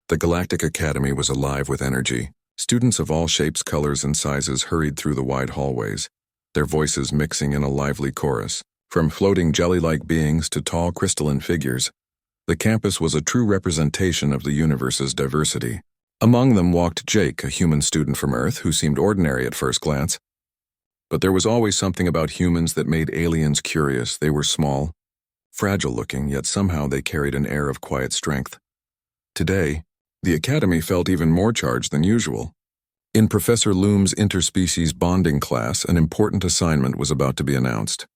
The Galactic Academy was alive with energy. Students of all shapes, colors, and sizes hurried through the wide hallways, their voices mixing in a lively chorus. From floating jelly-like beings to tall crystalline figures, the campus was a true representation of the universe's diversity. Among them walked Jake, a human student from Earth who seemed ordinary at first glance. But there was always something about humans that made aliens curious. They were small, fragile-looking, yet somehow they carried an air of quiet strength. Today, the Academy felt even more charged than usual. In Professor Loom's interspecies bonding class, an important assignment was about to be announced.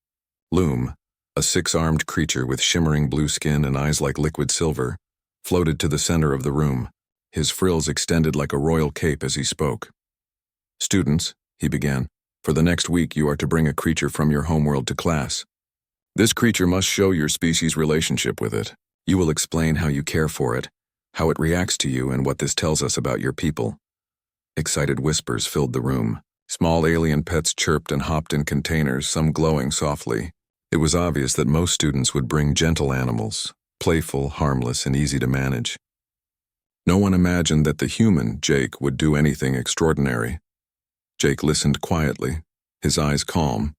Loom, a six-armed creature with shimmering blue skin and eyes like liquid silver, floated to the center of the room. His frills extended like a royal cape as he spoke. "Students," he began, "for the next week you are to bring a creature from your homeworld to class. This creature must show your species' relationship with it. You will explain how you care for it, how it reacts to you, and what this tells us about your people." Excited whispers filled the room. Small alien pets chirped and hopped in containers, some glowing softly. It was obvious that most students would bring gentle animals, playful, harmless, and easy to manage. No one imagined that the human, Jake, would do anything extraordinary. Jake listened quietly, his eyes calm,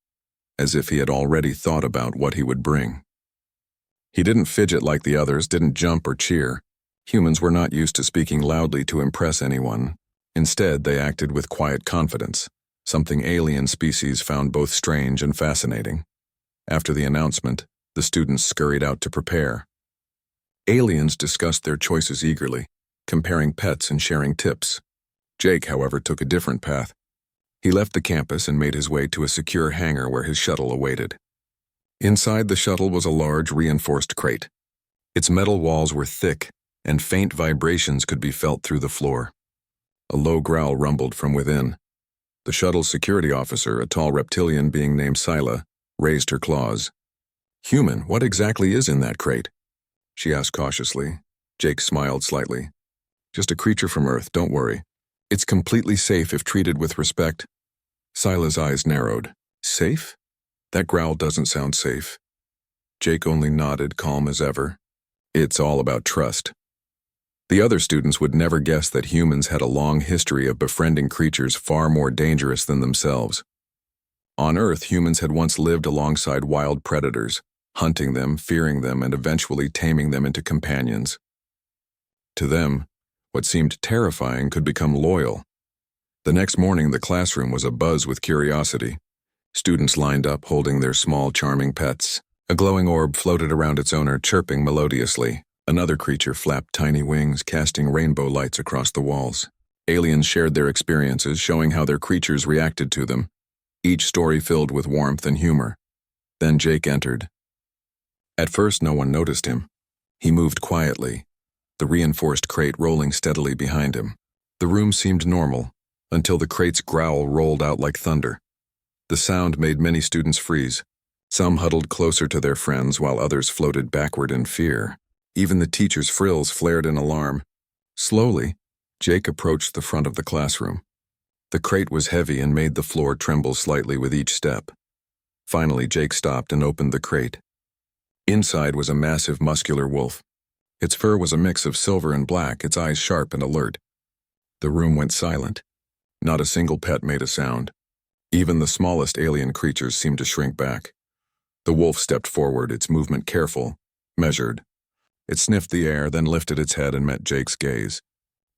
as if he had already thought about what he would bring. He didn't fidget like the others, didn't jump or cheer. Humans were not used to speaking loudly to impress anyone. Instead, they acted with quiet confidence, something alien species found both strange and fascinating. After the announcement, the students scurried out to prepare. Aliens discussed their choices eagerly, comparing pets and sharing tips. Jake, however, took a different path. He left the campus and made his way to a secure hangar where his shuttle awaited. Inside the shuttle was a large, reinforced crate. Its metal walls were thick, and faint vibrations could be felt through the floor. A low growl rumbled from within. The shuttle's security officer, a tall reptilian being named Scylla, raised her claws. "Human, what exactly is in that crate?" she asked cautiously. Jake smiled slightly. "Just a creature from Earth, don't worry. It's completely safe if treated with respect." Scylla's eyes narrowed. "Safe? That growl doesn't sound safe." Jake only nodded, calm as ever. "It's all about trust." The other students would never guess that humans had a long history of befriending creatures far more dangerous than themselves. On Earth, humans had once lived alongside wild predators, hunting them, fearing them, and eventually taming them into companions. To them, what seemed terrifying could become loyal. The next morning, the classroom was abuzz with curiosity. Students lined up holding their small, charming pets. A glowing orb floated around its owner, chirping melodiously. Another creature flapped tiny wings, casting rainbow lights across the walls. Aliens shared their experiences, showing how their creatures reacted to them, each story filled with warmth and humor. Then Jake entered. At first, no one noticed him. He moved quietly, the reinforced crate rolling steadily behind him. The room seemed normal, until the crate's growl rolled out like thunder. The sound made many students freeze. Some huddled closer to their friends, while others floated backward in fear. Even the teacher's frills flared in alarm. Slowly, Jake approached the front of the classroom. The crate was heavy and made the floor tremble slightly with each step. Finally, Jake stopped and opened the crate. Inside was a massive muscular wolf. Its fur was a mix of silver and black, its eyes sharp and alert. The room went silent. Not a single pet made a sound. Even the smallest alien creatures seemed to shrink back. The wolf stepped forward, its movement careful, measured. It sniffed the air, then lifted its head and met Jake's gaze.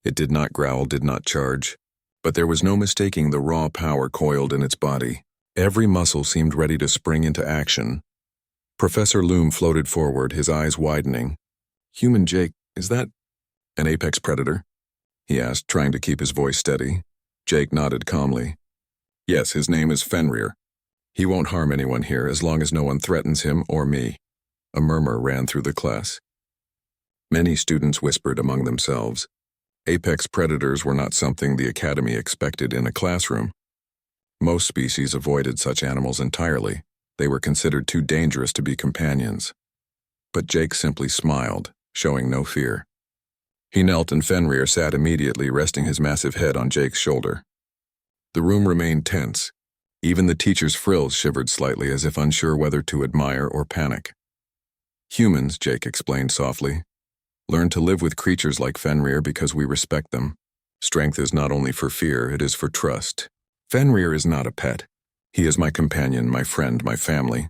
It did not growl, did not charge. But there was no mistaking the raw power coiled in its body. Every muscle seemed ready to spring into action. Professor Loom floated forward, his eyes widening. "Human Jake, is that an apex predator?" he asked, trying to keep his voice steady. Jake nodded calmly. "Yes, his name is Fenrir. He won't harm anyone here as long as no one threatens him or me." A murmur ran through the class. Many students whispered among themselves. Apex predators were not something the Academy expected in a classroom. Most species avoided such animals entirely. They were considered too dangerous to be companions. But Jake simply smiled, showing no fear. He knelt and Fenrir sat immediately, resting his massive head on Jake's shoulder. The room remained tense. Even the teacher's frills shivered slightly as if unsure whether to admire or panic. "Humans," Jake explained softly. Learn to live with creatures like Fenrir because we respect them. Strength is not only for fear, it is for trust. Fenrir is not a pet. He is my companion, my friend, my family.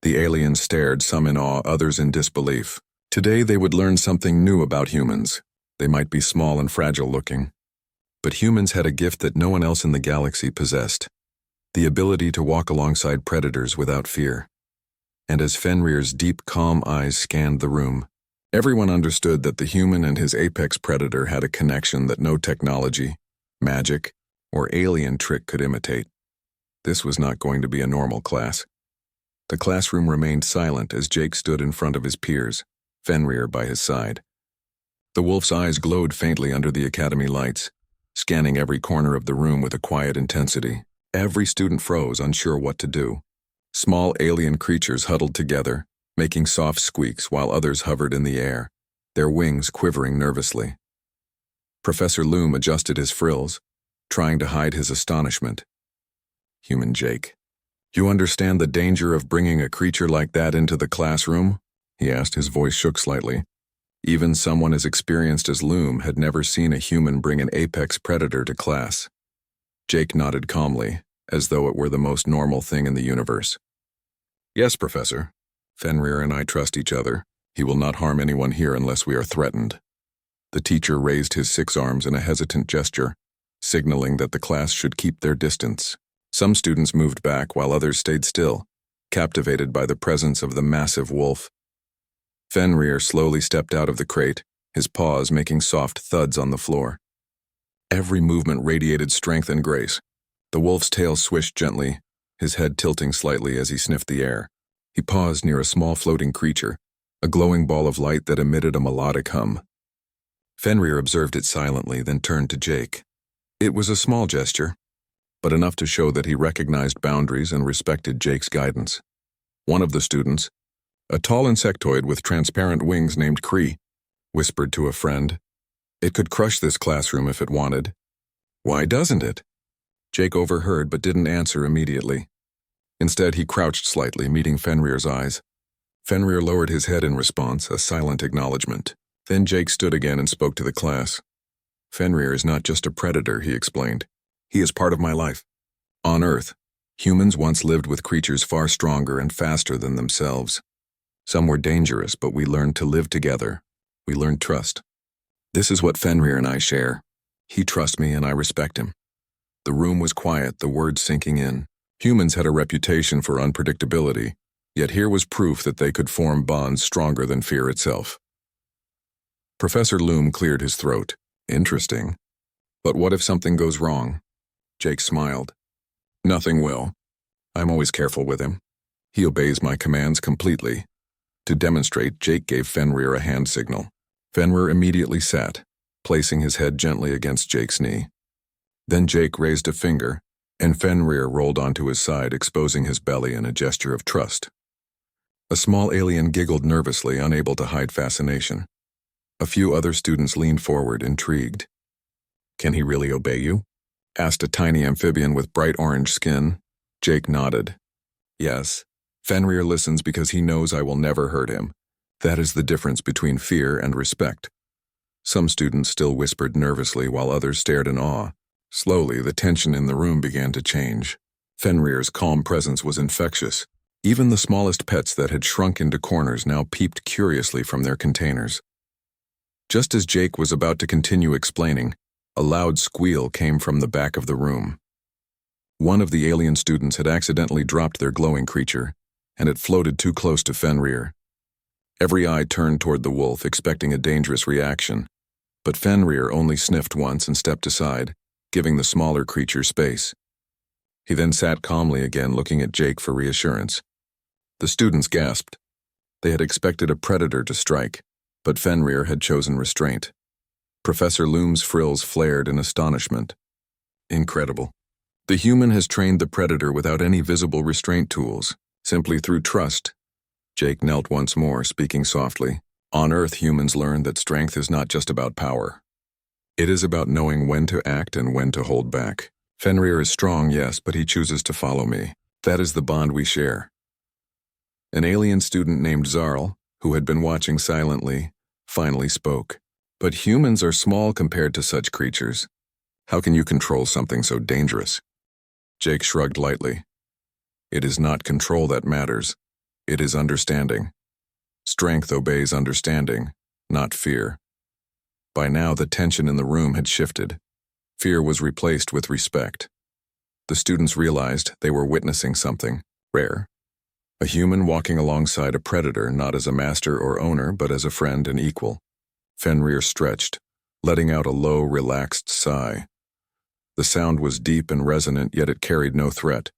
The aliens stared, some in awe, others in disbelief. Today they would learn something new about humans. They might be small and fragile looking, but humans had a gift that no one else in the galaxy possessed: the ability to walk alongside predators without fear. And as Fenrir's deep, calm eyes scanned the room, everyone understood that the human and his apex predator had a connection that no technology, magic, or alien trick could imitate. This was not going to be a normal class. The classroom remained silent as Jake stood in front of his peers, Fenrir by his side. The wolf's eyes glowed faintly under the academy lights, scanning every corner of the room with a quiet intensity. Every student froze, unsure what to do. Small alien creatures huddled together, making soft squeaks while others hovered in the air, their wings quivering nervously. Professor Loom adjusted his frills, trying to hide his astonishment. Human Jake, you understand the danger of bringing a creature like that into the classroom? He asked, his voice shook slightly. Even someone as experienced as Loom had never seen a human bring an apex predator to class. Jake nodded calmly, as though it were the most normal thing in the universe. Yes, Professor. Fenrir and I trust each other. He will not harm anyone here unless we are threatened. The teacher raised his 6 arms in a hesitant gesture, signaling that the class should keep their distance. Some students moved back while others stayed still, captivated by the presence of the massive wolf. Fenrir slowly stepped out of the crate, his paws making soft thuds on the floor. Every movement radiated strength and grace. The wolf's tail swished gently, his head tilting slightly as he sniffed the air. He paused near a small floating creature, a glowing ball of light that emitted a melodic hum. Fenrir observed it silently, then turned to Jake. It was a small gesture, but enough to show that he recognized boundaries and respected Jake's guidance. One of the students, a tall insectoid with transparent wings named Kree, whispered to a friend, "It could crush this classroom if it wanted." "Why doesn't it?" Jake overheard but didn't answer immediately. Instead, he crouched slightly, meeting Fenrir's eyes. Fenrir lowered his head in response, a silent acknowledgement. Then Jake stood again and spoke to the class. "Fenrir is not just a predator," he explained. "He is part of my life. On Earth, humans once lived with creatures far stronger and faster than themselves. Some were dangerous, but we learned to live together. We learned trust. This is what Fenrir and I share. He trusts me and I respect him." The room was quiet, the words sinking in. Humans had a reputation for unpredictability, yet here was proof that they could form bonds stronger than fear itself. Professor Loom cleared his throat. "Interesting. But what if something goes wrong?" Jake smiled. "Nothing will. I'm always careful with him. He obeys my commands completely." To demonstrate, Jake gave Fenrir a hand signal. Fenrir immediately sat, placing his head gently against Jake's knee. Then Jake raised a finger, and Fenrir rolled onto his side, exposing his belly in a gesture of trust. A small alien giggled nervously, unable to hide fascination. A few other students leaned forward, intrigued. "Can he really obey you?" asked a tiny amphibian with bright orange skin. Jake nodded. "Yes. Fenrir listens because he knows I will never hurt him. That is the difference between fear and respect." Some students still whispered nervously while others stared in awe. Slowly, the tension in the room began to change. Fenrir's calm presence was infectious. Even the smallest pets that had shrunk into corners now peeped curiously from their containers. Just as Jake was about to continue explaining, a loud squeal came from the back of the room. One of the alien students had accidentally dropped their glowing creature, and it floated too close to Fenrir. Every eye turned toward the wolf, expecting a dangerous reaction, but Fenrir only sniffed once and stepped aside, giving the smaller creature space. He then sat calmly again, looking at Jake for reassurance. The students gasped. They had expected a predator to strike, but Fenrir had chosen restraint. Professor Loom's frills flared in astonishment. "Incredible. The human has trained the predator without any visible restraint tools, simply through trust." Jake knelt once more, speaking softly. "On Earth, humans learned that strength is not just about power. It is about knowing when to act and when to hold back. Fenrir is strong, yes, but he chooses to follow me. That is the bond we share." An alien student named Zarl, who had been watching silently, finally spoke. But humans are small compared to such creatures. How can you control something so dangerous? Jake shrugged lightly. It is not control that matters. It is understanding. Strength obeys understanding, not fear. By now, the tension in the room had shifted. Fear was replaced with respect. The students realized they were witnessing something rare. A human walking alongside a predator, not as a master or owner, but as a friend and equal. Fenrir stretched, letting out a low, relaxed sigh. The sound was deep and resonant, yet it carried no threat.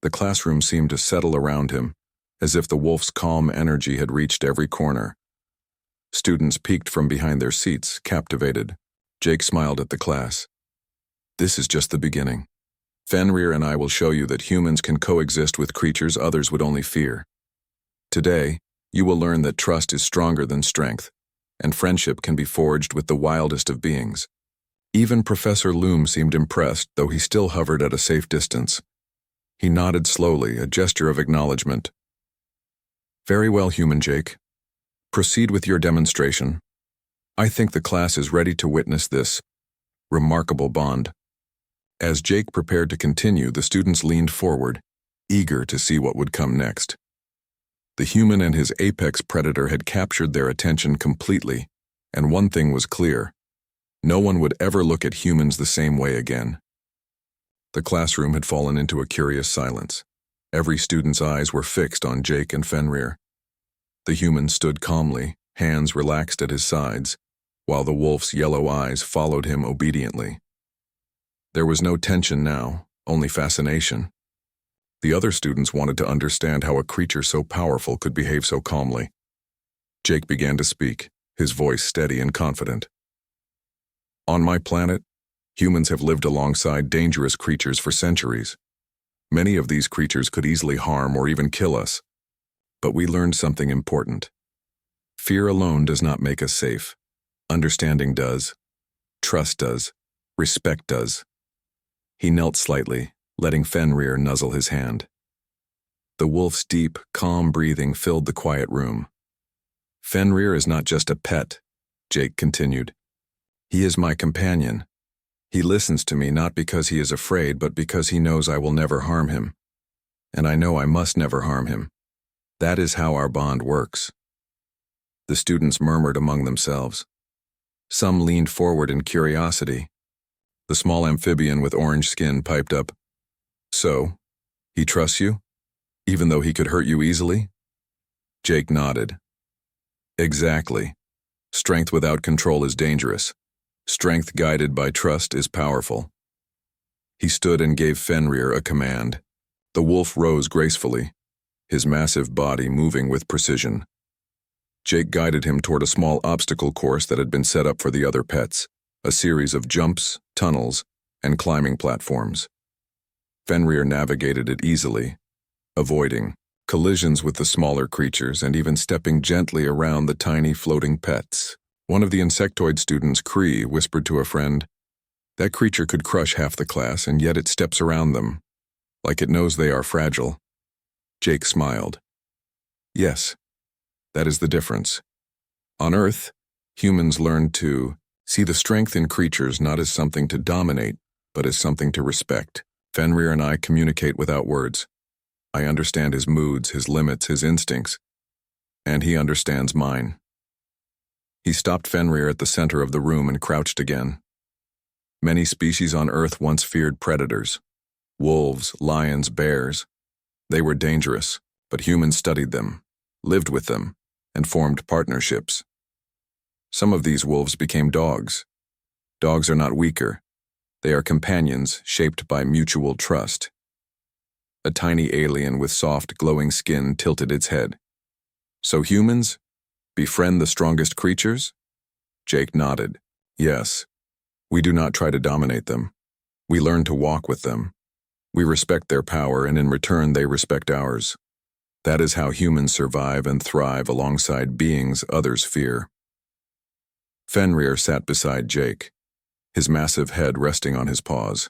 The classroom seemed to settle around him, as if the wolf's calm energy had reached every corner. Students peeked from behind their seats, captivated. Jake smiled at the class. This is just the beginning. Fenrir and I will show you that humans can coexist with creatures others would only fear. Today, you will learn that trust is stronger than strength, and friendship can be forged with the wildest of beings. Even Professor Loom seemed impressed, though he still hovered at a safe distance. He nodded slowly, a gesture of acknowledgement. Very well, Human Jake. Proceed with your demonstration. I think the class is ready to witness this remarkable bond. As Jake prepared to continue, the students leaned forward, eager to see what would come next. The human and his apex predator had captured their attention completely, and one thing was clear. No one would ever look at humans the same way again. The classroom had fallen into a curious silence. Every student's eyes were fixed on Jake and Fenrir. The human stood calmly, hands relaxed at his sides, while the wolf's yellow eyes followed him obediently. There was no tension now, only fascination. The other students wanted to understand how a creature so powerful could behave so calmly. Jake began to speak, his voice steady and confident. On my planet, humans have lived alongside dangerous creatures for centuries. Many of these creatures could easily harm or even kill us. But we learned something important. Fear alone does not make us safe. Understanding does. Trust does. Respect does. He knelt slightly, letting Fenrir nuzzle his hand. The wolf's deep, calm breathing filled the quiet room. Fenrir is not just a pet, Jake continued. He is my companion. He listens to me not because he is afraid, but because he knows I will never harm him. And I know I must never harm him. That is how our bond works. The students murmured among themselves. Some leaned forward in curiosity. The small amphibian with orange skin piped up. So, he trusts you? Even though he could hurt you easily? Jake nodded. Exactly. Strength without control is dangerous. Strength guided by trust is powerful. He stood and gave Fenrir a command. The wolf rose gracefully, his massive body moving with precision. Jake guided him toward a small obstacle course that had been set up for the other pets, a series of jumps, tunnels, and climbing platforms. Fenrir navigated it easily, avoiding collisions with the smaller creatures and even stepping gently around the tiny floating pets. One of the insectoid students, Cree, whispered to a friend, "That creature could crush half the class, and yet it steps around them, like it knows they are fragile." Jake smiled. Yes, that is the difference. On Earth, humans learned to see the strength in creatures not as something to dominate, but as something to respect. Fenrir and I communicate without words. I understand his moods, his limits, his instincts, and he understands mine. He stopped Fenrir at the center of the room and crouched again. Many species on Earth once feared predators. Wolves, lions, bears. They were dangerous, but humans studied them, lived with them, and formed partnerships. Some of these wolves became dogs. Dogs are not weaker. They are companions shaped by mutual trust. A tiny alien with soft, glowing skin tilted its head. So humans befriend the strongest creatures? Jake nodded. Yes. We do not try to dominate them. We learn to walk with them. We respect their power, and in return they respect ours. That is how humans survive and thrive alongside beings others fear. Fenrir sat beside Jake, his massive head resting on his paws.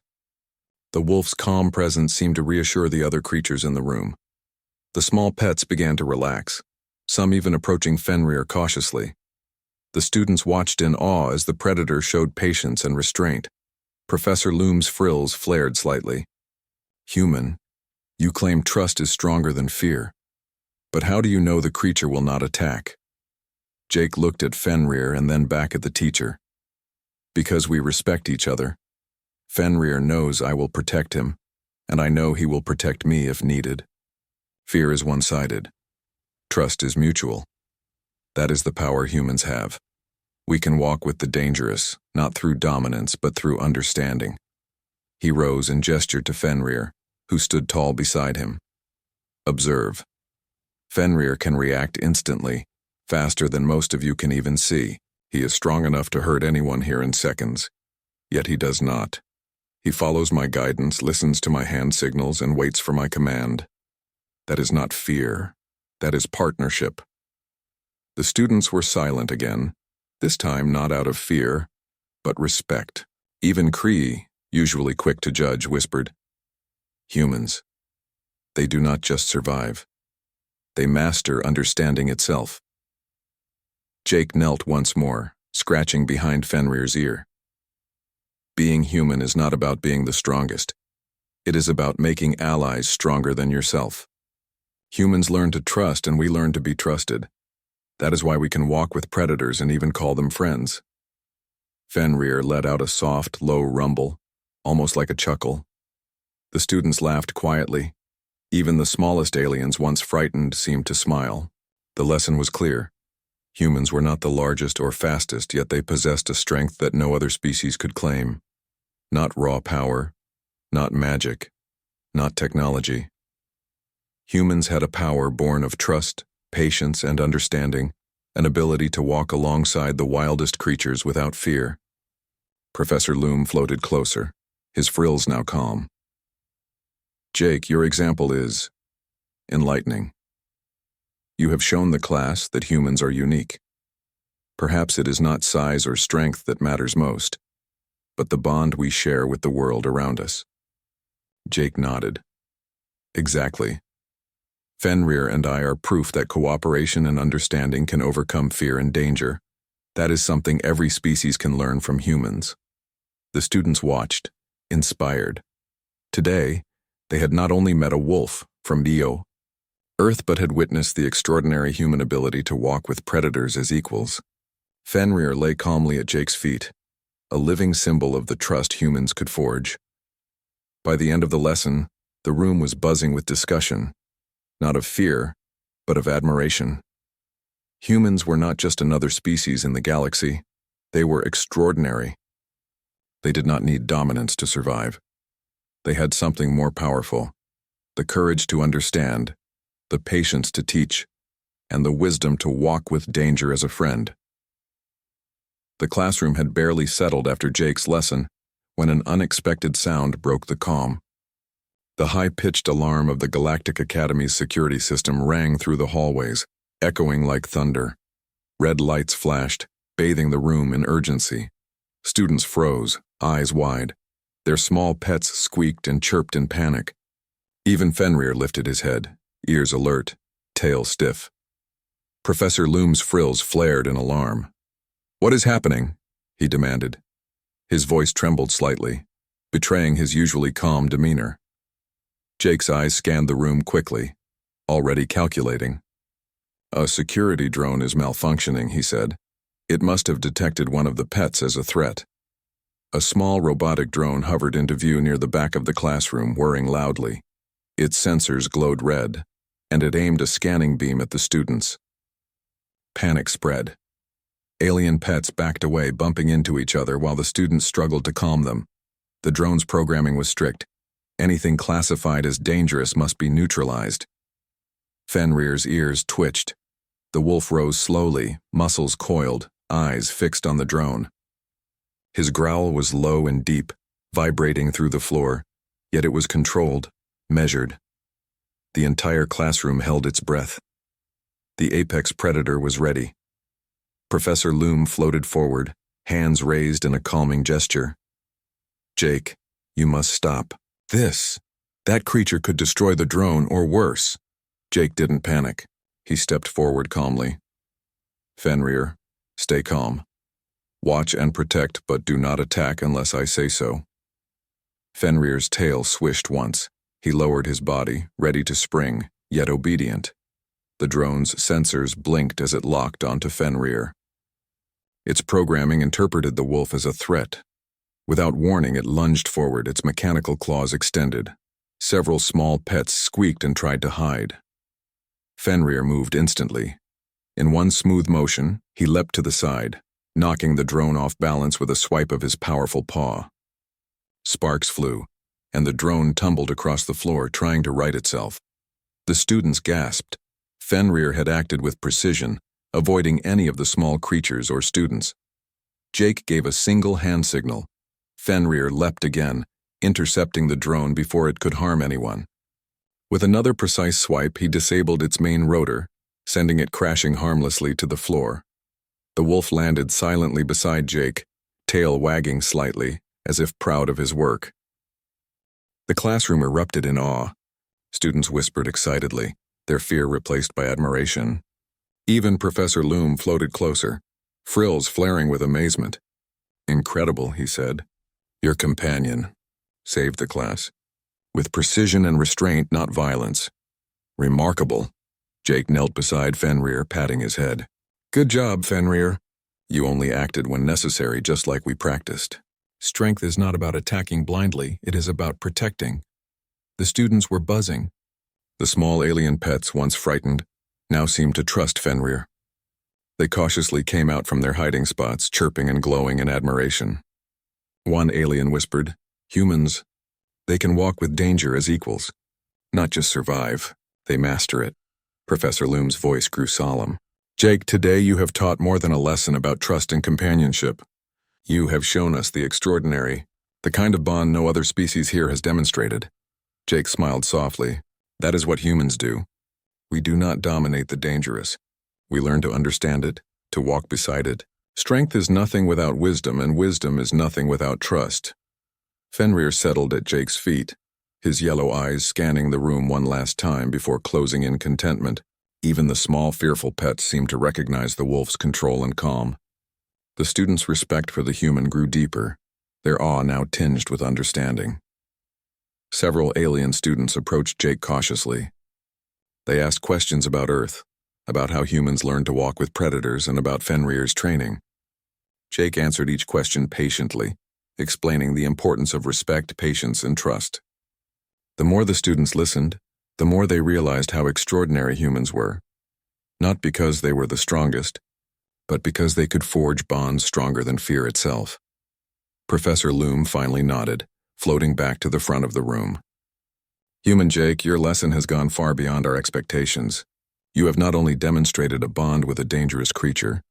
The wolf's calm presence seemed to reassure the other creatures in the room. The small pets began to relax, some even approaching Fenrir cautiously. The students watched in awe as the predator showed patience and restraint. Professor Loom's frills flared slightly. Human, you claim trust is stronger than fear. But how do you know the creature will not attack? Jake looked at Fenrir and then back at the teacher. Because we respect each other. Fenrir knows I will protect him, and I know he will protect me if needed. Fear is one-sided. Trust is mutual. That is the power humans have. We can walk with the dangerous, not through dominance but through understanding. He rose and gestured to Fenrir, who stood tall beside him. Observe. Fenrir can react instantly, faster than most of you can even see. He is strong enough to hurt anyone here in seconds. Yet he does not. He follows my guidance, listens to my hand signals, and waits for my command. That is not fear. That is partnership. The students were silent again, this time not out of fear, but respect. Even Cree, usually quick to judge, whispered, "Humans. They do not just survive. They master understanding itself." Jake knelt once more, scratching behind Fenrir's ear. Being human is not about being the strongest. It is about making allies stronger than yourself. Humans learn to trust and we learn to be trusted. That is why we can walk with predators and even call them friends. Fenrir let out a soft, low rumble, almost like a chuckle. The students laughed quietly. Even the smallest aliens, once frightened, seemed to smile. The lesson was clear. Humans were not the largest or fastest, yet they possessed a strength that no other species could claim. Not raw power, not magic, not technology. Humans had a power born of trust, patience, and understanding, an ability to walk alongside the wildest creatures without fear. Professor Loom floated closer, his frills now calm. Jake, your example is enlightening. You have shown the class that humans are unique. Perhaps it is not size or strength that matters most, but the bond we share with the world around us. Jake nodded. Exactly. Fenrir and I are proof that cooperation and understanding can overcome fear and danger. That is something every species can learn from humans. The students watched, inspired. Today, they had not only met a wolf from Neo, Earth, but had witnessed the extraordinary human ability to walk with predators as equals. Fenrir lay calmly at Jake's feet, a living symbol of the trust humans could forge. By the end of the lesson, the room was buzzing with discussion, not of fear, but of admiration. Humans were not just another species in the galaxy, they were extraordinary. They did not need dominance to survive. They had something more powerful, the courage to understand, the patience to teach, and the wisdom to walk with danger as a friend. The classroom had barely settled after Jake's lesson when an unexpected sound broke the calm. The high-pitched alarm of the Galactic Academy's security system rang through the hallways, echoing like thunder. Red lights flashed, bathing the room in urgency. Students froze, eyes wide. Their small pets squeaked and chirped in panic. Even Fenrir lifted his head, ears alert, tail stiff. Professor Loom's frills flared in alarm. "What is happening?" he demanded. His voice trembled slightly, betraying his usually calm demeanor. Jake's eyes scanned the room quickly, already calculating. "A security drone is malfunctioning," he said. "It must have detected one of the pets as a threat." A small robotic drone hovered into view near the back of the classroom, whirring loudly. Its sensors glowed red, and it aimed a scanning beam at the students. Panic spread. Alien pets backed away, bumping into each other while the students struggled to calm them. The drone's programming was strict. Anything classified as dangerous must be neutralized. Fenrir's ears twitched. The wolf rose slowly, muscles coiled, eyes fixed on the drone. His growl was low and deep, vibrating through the floor, yet it was controlled, measured. The entire classroom held its breath. The apex predator was ready. Professor Loom floated forward, hands raised in a calming gesture. "Jake, you must stop. That creature could destroy the drone or worse." Jake didn't panic. He stepped forward calmly. "Fenrir, Stay calm. Watch and protect, but do not attack unless I say so. Fenrir's tail swished once. He lowered his body, ready to spring, yet obedient. The drone's sensors blinked as it locked onto Fenrir. Its programming interpreted the wolf as a threat. Without warning, it lunged forward, its mechanical claws extended. Several small pets squeaked and tried to hide. Fenrir moved instantly. In one smooth motion, he leapt to the side, knocking the drone off balance with a swipe of his powerful paw. Sparks flew, and the drone tumbled across the floor, trying to right itself. The students gasped. Fenrir had acted with precision, avoiding any of the small creatures or students. Jake gave a single hand signal. Fenrir leapt again, intercepting the drone before it could harm anyone. With another precise swipe, he disabled its main rotor, sending it crashing harmlessly to the floor. The wolf landed silently beside Jake, tail wagging slightly, as if proud of his work. The classroom erupted in awe. Students whispered excitedly, their fear replaced by admiration. Even Professor Loom floated closer, frills flaring with amazement. "Incredible," he said. "Your companion saved the class. With precision and restraint, not violence. Remarkable." Jake knelt beside Fenrir, patting his head. "Good job, Fenrir. You only acted when necessary, just like we practiced. Strength is not about attacking blindly, it is about protecting." The students were buzzing. The small alien pets, once frightened, now seemed to trust Fenrir. They cautiously came out from their hiding spots, chirping and glowing in admiration. One alien whispered, "Humans, they can walk with danger as equals. Not just survive, they master it." Professor Loom's voice grew solemn. "Jake, today you have taught more than a lesson about trust and companionship. You have shown us the extraordinary, the kind of bond no other species here has demonstrated." Jake smiled softly. "That is what humans do. We do not dominate the dangerous. We learn to understand it, to walk beside it. Strength is nothing without wisdom, and wisdom is nothing without trust." Fenrir settled at Jake's feet, his yellow eyes scanning the room one last time before closing in contentment. Even the small, fearful pets seemed to recognize the wolf's control and calm. The students' respect for the human grew deeper, their awe now tinged with understanding. Several alien students approached Jake cautiously. They asked questions about Earth, about how humans learn to walk with predators, and about Fenrir's training. Jake answered each question patiently, explaining the importance of respect, patience, and trust. The more the students listened, the more they realized how extraordinary humans were. Not because they were the strongest, but because they could forge bonds stronger than fear itself. Professor Loom finally nodded, floating back to the front of the room. "Human Jake, your lesson has gone far beyond our expectations. You have not only demonstrated a bond with a dangerous creature,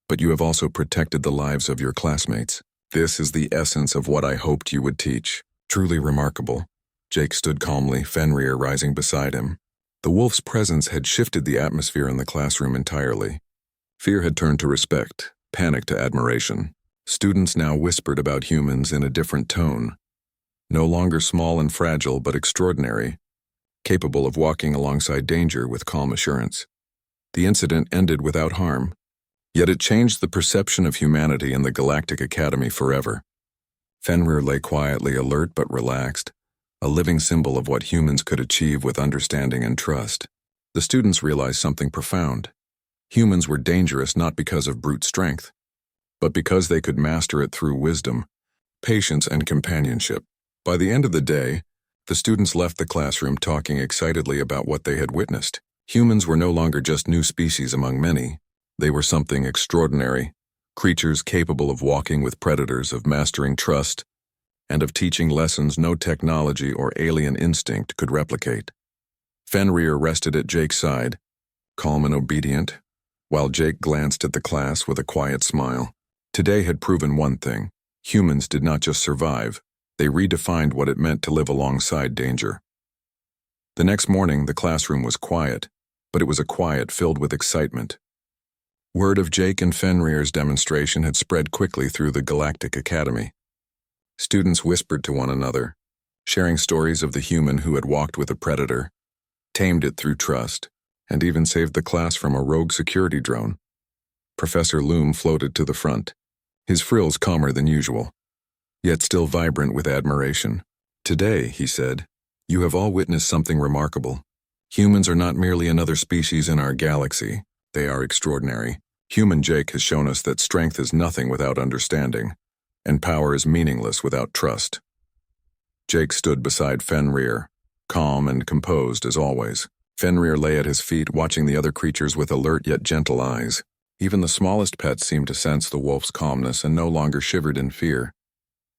but you have also protected the lives of your classmates. This is the essence of what I hoped you would teach. Truly remarkable." Jake stood calmly, Fenrir rising beside him. The wolf's presence had shifted the atmosphere in the classroom entirely. Fear had turned to respect, panic to admiration. Students now whispered about humans in a different tone. No longer small and fragile, but extraordinary, capable of walking alongside danger with calm assurance. The incident ended without harm, yet it changed the perception of humanity in the Galactic Academy forever. Fenrir lay quietly, alert but relaxed, a living symbol of what humans could achieve with understanding and trust. The students realized something profound. Humans were dangerous not because of brute strength, but because they could master it through wisdom, patience, and companionship. By the end of the day, the students left the classroom talking excitedly about what they had witnessed. Humans were no longer just new species among many. They were something extraordinary, creatures capable of walking with predators, of mastering trust, and of teaching lessons no technology or alien instinct could replicate. Fenrir rested at Jake's side, calm and obedient, while Jake glanced at the class with a quiet smile. Today had proven one thing: humans did not just survive, they redefined what it meant to live alongside danger. The next morning, the classroom was quiet, but it was a quiet filled with excitement. Word of Jake and Fenrir's demonstration had spread quickly through the Galactic Academy. Students whispered to one another, sharing stories of the human who had walked with a predator, tamed it through trust, and even saved the class from a rogue security drone. Professor Loom floated to the front, his frills calmer than usual, yet still vibrant with admiration. "Today," he said, "you have all witnessed something remarkable. Humans are not merely another species in our galaxy. They are extraordinary. Human Jake has shown us that strength is nothing without understanding, and power is meaningless without trust." Jake stood beside Fenrir, calm and composed as always. Fenrir lay at his feet, watching the other creatures with alert yet gentle eyes. Even the smallest pets seemed to sense the wolf's calmness and no longer shivered in fear.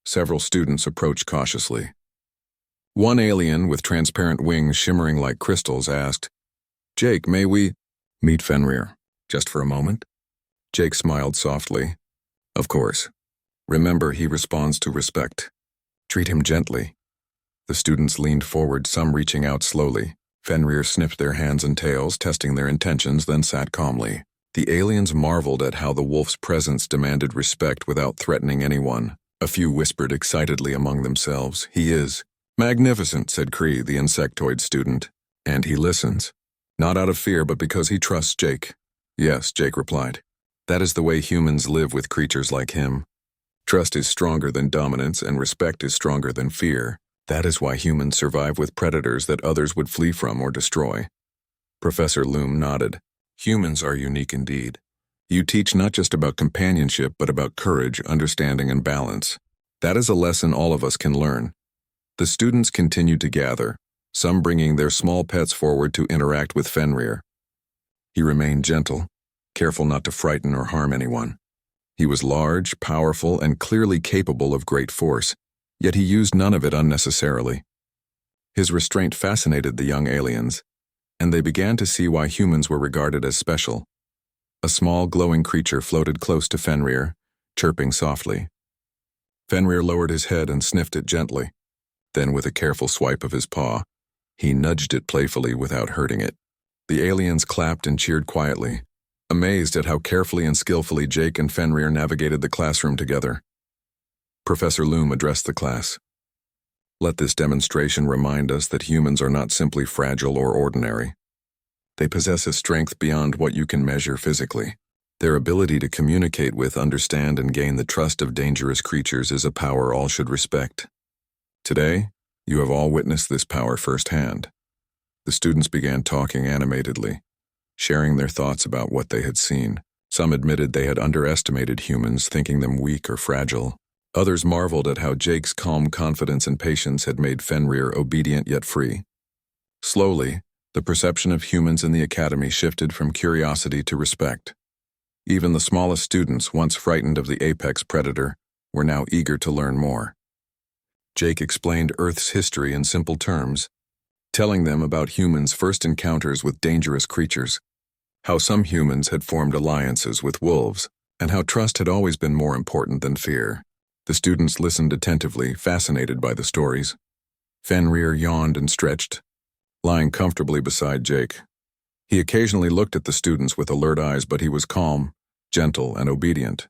Several students approached cautiously. One alien with transparent wings shimmering like crystals asked, "Jake, may we meet Fenrir, just for a moment?" Jake smiled softly. "Of course. Remember, he responds to respect. Treat him gently." The students leaned forward, some reaching out slowly. Fenrir sniffed their hands and tails, testing their intentions, then sat calmly. The aliens marveled at how the wolf's presence demanded respect without threatening anyone. A few whispered excitedly among themselves, "He is magnificent," said Kree, the insectoid student. "And he listens. Not out of fear, but because he trusts Jake." "Yes," Jake replied. "That is the way humans live with creatures like him. Trust is stronger than dominance, and respect is stronger than fear. That is why humans survive with predators that others would flee from or destroy." Professor Loom nodded. "Humans are unique indeed. You teach not just about companionship, but about courage, understanding, and balance. That is a lesson all of us can learn." The students continued to gather, some bringing their small pets forward to interact with Fenrir. He remained gentle, careful not to frighten or harm anyone. He was large, powerful, and clearly capable of great force, yet he used none of it unnecessarily. His restraint fascinated the young aliens, and they began to see why humans were regarded as special. A small, glowing creature floated close to Fenrir, chirping softly. Fenrir lowered his head and sniffed it gently. Then, with a careful swipe of his paw, he nudged it playfully without hurting it. The aliens clapped and cheered quietly, amazed at how carefully and skillfully Jake and Fenrir navigated the classroom together. Professor Loom addressed the class. "Let this demonstration remind us that humans are not simply fragile or ordinary. They possess a strength beyond what you can measure physically. Their ability to communicate with, understand, and gain the trust of dangerous creatures is a power all should respect. Today, you have all witnessed this power firsthand." The students began talking animatedly, sharing their thoughts about what they had seen. Some admitted they had underestimated humans, thinking them weak or fragile. Others marveled at how Jake's calm confidence and patience had made Fenrir obedient yet free. Slowly, the perception of humans in the academy shifted from curiosity to respect. Even the smallest students, once frightened of the apex predator, were now eager to learn more. Jake explained Earth's history in simple terms, telling them about humans' first encounters with dangerous creatures, how some humans had formed alliances with wolves, and how trust had always been more important than fear. The students listened attentively, fascinated by the stories. Fenrir yawned and stretched, lying comfortably beside Jake. He occasionally looked at the students with alert eyes, but he was calm, gentle, and obedient.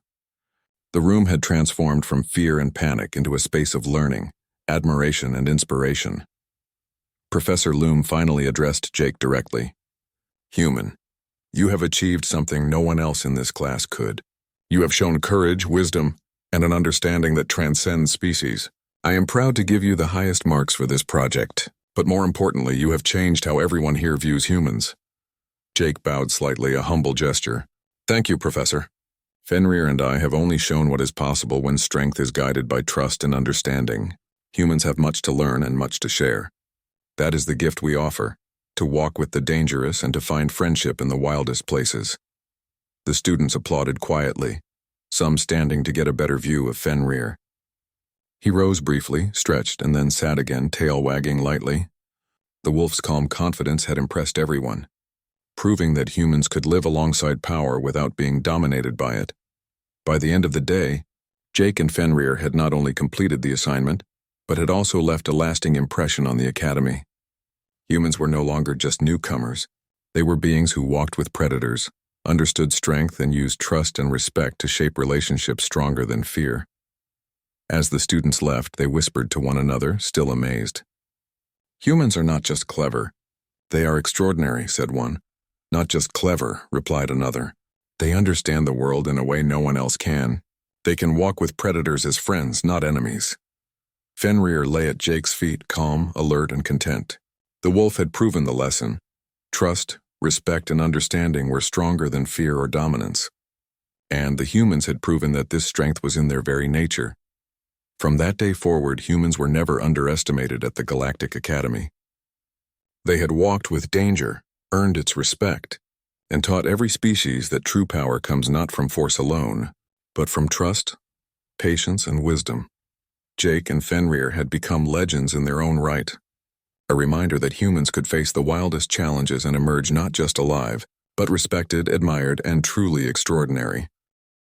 The room had transformed from fear and panic into a space of learning, admiration, and inspiration. Professor Loom finally addressed Jake directly. "Human, you have achieved something no one else in this class could. You have shown courage, wisdom, and an understanding that transcends species. I am proud to give you the highest marks for this project, but more importantly, you have changed how everyone here views humans." Jake bowed slightly, a humble gesture. "Thank you, Professor. Fenrir and I have only shown what is possible when strength is guided by trust and understanding. Humans have much to learn and much to share. That is the gift we offer, to walk with the dangerous and to find friendship in the wildest places." The students applauded quietly, some standing to get a better view of Fenrir. He rose briefly, stretched, and then sat again, tail wagging lightly. The wolf's calm confidence had impressed everyone, proving that humans could live alongside power without being dominated by it. By the end of the day, Jake and Fenrir had not only completed the assignment, but had also left a lasting impression on the academy. Humans were no longer just newcomers. They were beings who walked with predators, understood strength, and used trust and respect to shape relationships stronger than fear. As the students left, they whispered to one another, still amazed. "Humans are not just clever. They are extraordinary," said one. "Not just clever," replied another. They understand the world in a way no one else can. They can walk with predators as friends, not enemies. Fenrir lay at Jake's feet, calm, alert, and content. The wolf had proven the lesson. Trust, respect, and understanding were stronger than fear or dominance. And the humans had proven that this strength was in their very nature. From that day forward, humans were never underestimated at the Galactic Academy. They had walked with danger, earned its respect, and taught every species that true power comes not from force alone, but from trust, patience, and wisdom. Jake and Fenrir had become legends in their own right, a reminder that humans could face the wildest challenges and emerge not just alive, but respected, admired, and truly extraordinary.